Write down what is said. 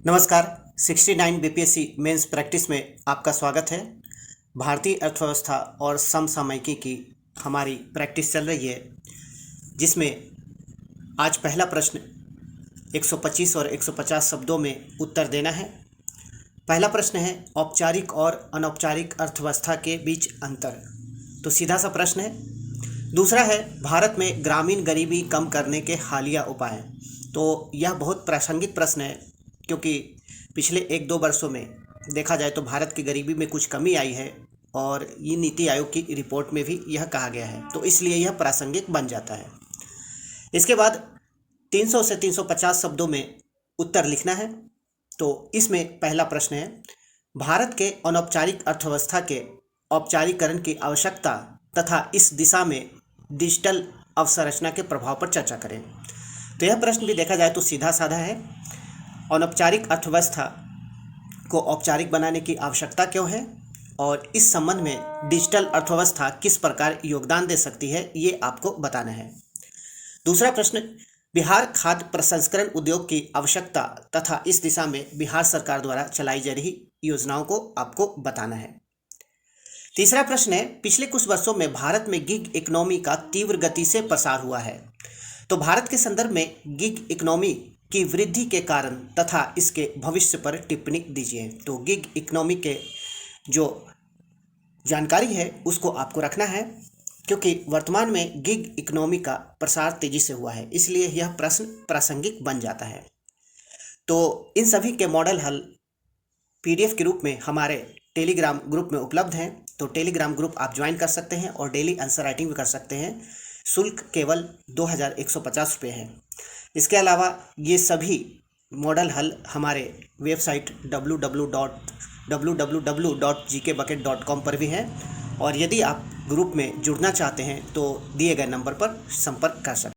नमस्कार। 69 BPSC mains practice में आपका स्वागत है। भारतीय अर्थव्यवस्था और समसामयिकी की हमारी प्रैक्टिस चल रही है, जिसमें आज पहला प्रश्न 125 और 150 शब्दों में उत्तर देना है। पहला प्रश्न है औपचारिक और अनौपचारिक अर्थव्यवस्था के बीच अंतर। तो सीधा सा प्रश्न है। दूसरा है भारत में ग्रामीण गरीबी कम करने के हालिया उपाय। तो यह बहुत प्रासंगिक प्रश्न है, क्योंकि पिछले 1-2 वर्षों में देखा जाए तो भारत की गरीबी में कुछ कमी आई है और ये नीति आयोग की रिपोर्ट में भी यह कहा गया है, तो इसलिए यह प्रासंगिक बन जाता है। इसके बाद 300 से 350 शब्दों में उत्तर लिखना है। तो इसमें पहला प्रश्न है भारत के अनौपचारिक अर्थव्यवस्था के औपचारीकरण की आवश्यकता तथा इस दिशा में डिजिटल अवसंरचना के प्रभाव पर चर्चा करें। तो यह प्रश्न भी देखा जाए तो सीधा साधा है। अनौपचारिक अर्थव्यवस्था को औपचारिक बनाने की आवश्यकता क्यों है और इस संबंध में डिजिटल अर्थव्यवस्था किस प्रकार योगदान दे सकती है, ये आपको बताना है। दूसरा प्रश्न बिहार खाद्य प्रसंस्करण उद्योग की आवश्यकता तथा इस दिशा में बिहार सरकार द्वारा चलाई जा रही योजनाओं को आपको बताना है। तीसरा प्रश्न है पिछले कुछ वर्षों में भारत में गिग इकोनॉमी का तीव्र गति से प्रसार हुआ है। तो भारत के संदर्भ में गिग इकोनॉमी की वृद्धि के कारण तथा इसके भविष्य पर टिप्पणी दीजिए। तो गिग इकोनॉमी के जो जानकारी है उसको आपको रखना है, क्योंकि वर्तमान में गिग इकोनॉमी का प्रसार तेजी से हुआ है, इसलिए यह प्रश्न प्रासंगिक बन जाता है। तो इन सभी के मॉडल हल पीडीएफ के रूप में हमारे टेलीग्राम ग्रुप में उपलब्ध हैं। तो टेलीग्राम ग्रुप आप ज्वाइन कर सकते हैं और डेली आंसर राइटिंग भी कर सकते हैं। शुल्क केवल 2150 रुपये है। इसके अलावा ये सभी मॉडल हल हमारे वेबसाइट www.gkbucket.com पर भी हैं। और यदि आप ग्रुप में जुड़ना चाहते हैं तो दिए गए नंबर पर संपर्क कर सकते हैं।